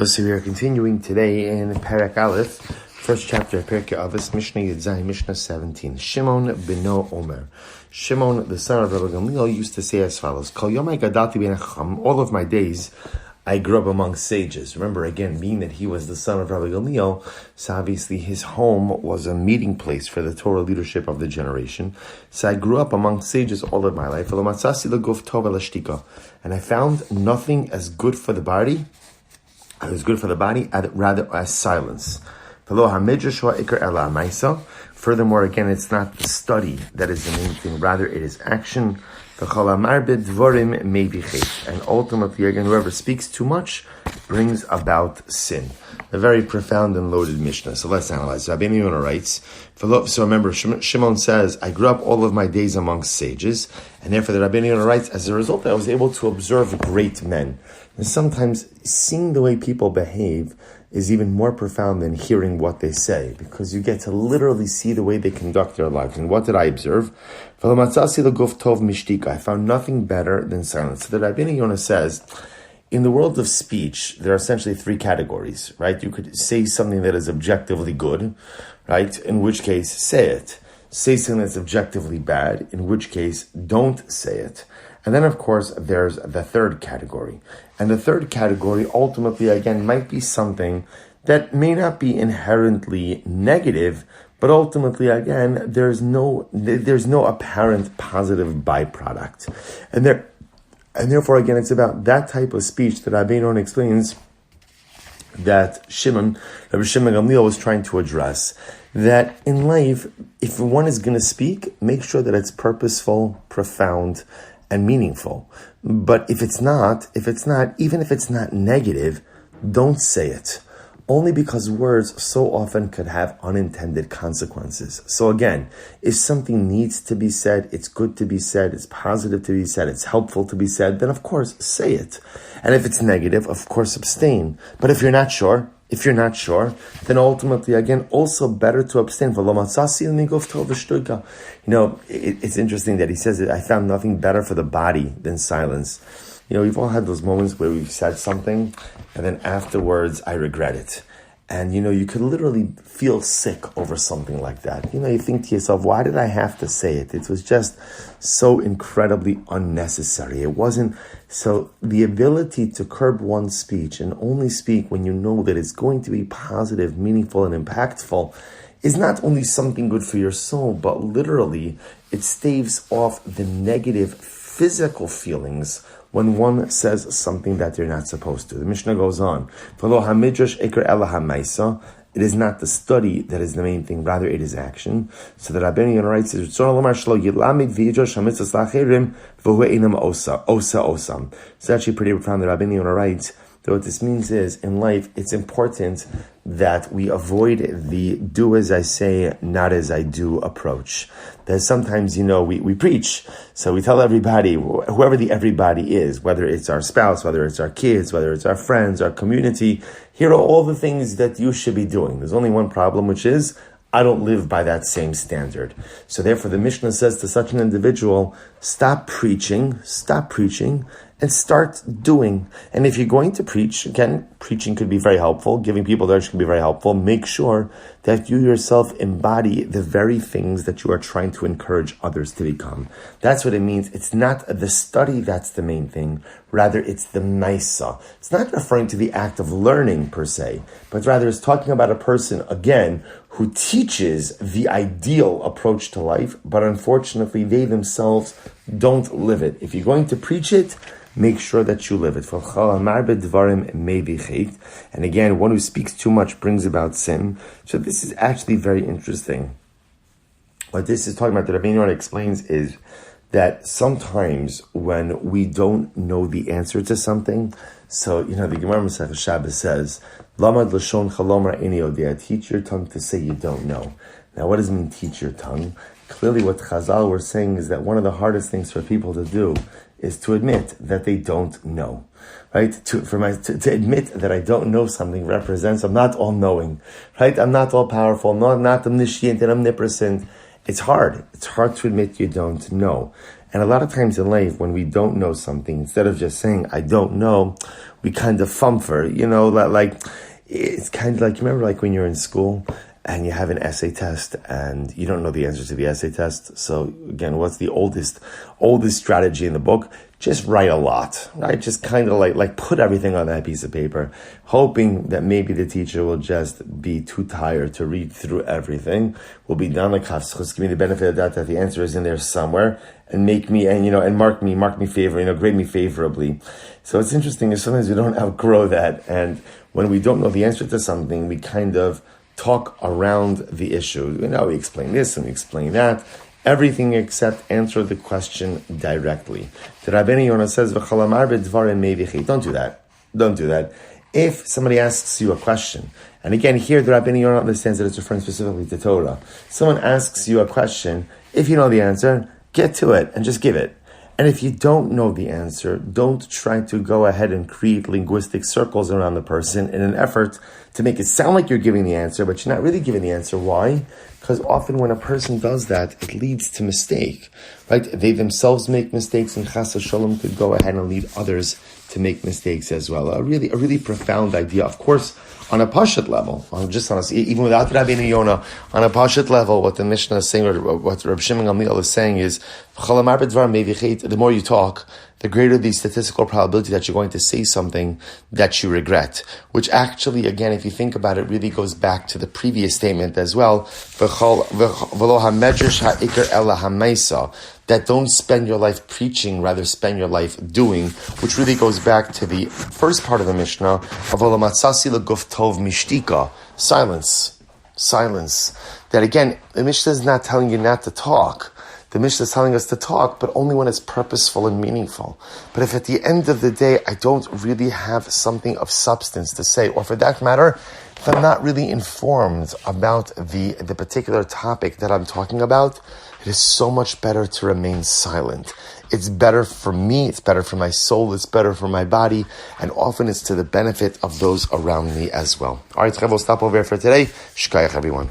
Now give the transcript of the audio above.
So we are continuing today in Perek Aleph, first chapter of Pirkei Avos, Mishna Yedzai, Mishna 17. Shimon beno Omer. Shimon, the son of Rabbi Gamliel, used to say as follows: Kol yomai gadati ben Chacham. All of my days, I grew up among sages. Remember, again, being that he was the son of Rabbi Gamliel, so obviously his home was a meeting place for the Torah leadership of the generation. So I grew up among sages all of my life. And I found nothing as good for the body. It was good for the body, rather as silence. Furthermore, again, it's not the study that is the main thing, rather it is action. And ultimately, again, whoever speaks too much brings about sin. A very profound and loaded Mishnah. So let's analyze. Rabbi Yonah writes, so remember, Shimon says, I grew up all of my days amongst sages, and therefore the Rabbi Yonah writes, as a result, I was able to observe great men. And sometimes seeing the way people behave is even more profound than hearing what they say, because you get to literally see the way they conduct their lives. And what did I observe? I found nothing better than silence. So the Rabbi Yonah says, in the world of speech, there are essentially three categories, right? You could say something that is objectively good, right? In which case, say it. Say something that's objectively bad, in which case, don't say it. And then, of course, there's the third category. And the third category, ultimately, again, might be something that may not be inherently negative, but ultimately, again, there's no apparent positive byproduct. And therefore, again, it's about that type of speech that Rabbi Yonah explains that Rabbi Shimon Gamliel was trying to address. That in life, if one is going to speak, make sure that it's purposeful, profound, and meaningful. But if it's not, even if it's not negative, don't say it. Only because words so often could have unintended consequences. So again, if something needs to be said, it's good to be said, it's positive to be said, it's helpful to be said, then of course say it. And if it's negative, of course abstain. But if you're not sure, then ultimately, again, also better to abstain. It's interesting that he says that I found nothing better for the body than silence. We've all had those moments where we've said something and then afterwards I regret it. And, you could literally feel sick over something like that. You think to yourself, why did I have to say it? It was just so incredibly unnecessary. It wasn't. So the ability to curb one's speech and only speak when you know that it's going to be positive, meaningful, and impactful is not only something good for your soul, but literally it staves off the negative physical feelings when one says something that they're not supposed to. The Mishnah goes on, it is not the study that is the main thing, rather it is action. So the Rabbi Yonah writes, it's actually pretty profound. The Rabbi Yonah writes that what this means is, in life, it's important that we avoid the do as I say, not as I do approach. That sometimes, we preach, so we tell everybody, whoever the everybody is, whether it's our spouse, whether it's our kids, whether it's our friends, our community, here are all the things that you should be doing. There's only one problem, which is, I don't live by that same standard. So therefore the Mishnah says to such an individual, stop preaching, and start doing. And if you're going to preach, again, preaching could be very helpful, giving people direction could be very helpful. Make sure that you yourself embody the very things that you are trying to encourage others to become. That's what it means. It's not the study that's the main thing. Rather, it's the maisa. It's not referring to the act of learning per se, but rather it's talking about a person, again, who teaches the ideal approach to life, but unfortunately they themselves don't live it. If you're going to preach it, make sure that you live it. And again, one who speaks too much brings about sin. So this is actually very interesting. What this is talking about, the Rabbi Yonah explains, is that sometimes when we don't know the answer to something, so, the Gemara Masechah Shabbos says, Lamad Lashon Chalomar Eni Odea, teach your tongue to say you don't know. Now, what does it mean, teach your tongue? Clearly, what Chazal were saying is that one of the hardest things for people to do is to admit that they don't know, right? To admit that I don't know something represents I'm not all-knowing, right? I'm not all-powerful, not omniscient and omnipresent. It's hard. It's hard to admit you don't know. And a lot of times in life, when we don't know something, instead of just saying, I don't know, we kind of fumfer, like it's kind of like, you remember like when you're in school and you have an essay test and you don't know the answer to the essay test. So again, what's the oldest strategy in the book? Just write a lot, right? Just kind of like put everything on that piece of paper, hoping that maybe the teacher will just be too tired to read through everything. We'll be done like Hachzek, give me the benefit of that the answer is in there somewhere, and make me, and mark me favor, grade me favorably. So it's interesting is sometimes we don't outgrow that, and when we don't know the answer to something, we kind of talk around the issue. We explain this and we explain that. Everything except answer the question directly. The Rabbeinu Yonah says, don't do that. Don't do that. If somebody asks you a question, and again, here the Rabbeinu Yonah understands that it's referring specifically to Torah. Someone asks you a question, if you know the answer, get to it and just give it. And if you don't know the answer, don't try to go ahead and create linguistic circles around the person in an effort to make it sound like you're giving the answer, but you're not really giving the answer. Why? Because often when a person does that, it leads to mistake, right? They themselves make mistakes, and Chas Shalom could go ahead and lead others to make mistakes as well. A really profound idea. Of course, on a Pashat level, even without Rabbeinu Yonah, on a Pashat level, what the Mishna is saying, or what Reb Shimon Gamliel is saying is, the more you talk, the greater the statistical probability that you're going to say something that you regret. Which actually, again, if you think about it, really goes back to the previous statement as well. That don't spend your life preaching, rather spend your life doing, which really goes back to the first part of the Mishnah, silence. That again, the Mishnah is not telling you not to talk. The Mishnah is telling us to talk, but only when it's purposeful and meaningful. But if at the end of the day, I don't really have something of substance to say, or for that matter, if I'm not really informed about the particular topic that I'm talking about, it is so much better to remain silent. It's better for me, it's better for my soul, it's better for my body, and often it's to the benefit of those around me as well. All right, we'll stop over here for today. Shkayach, everyone.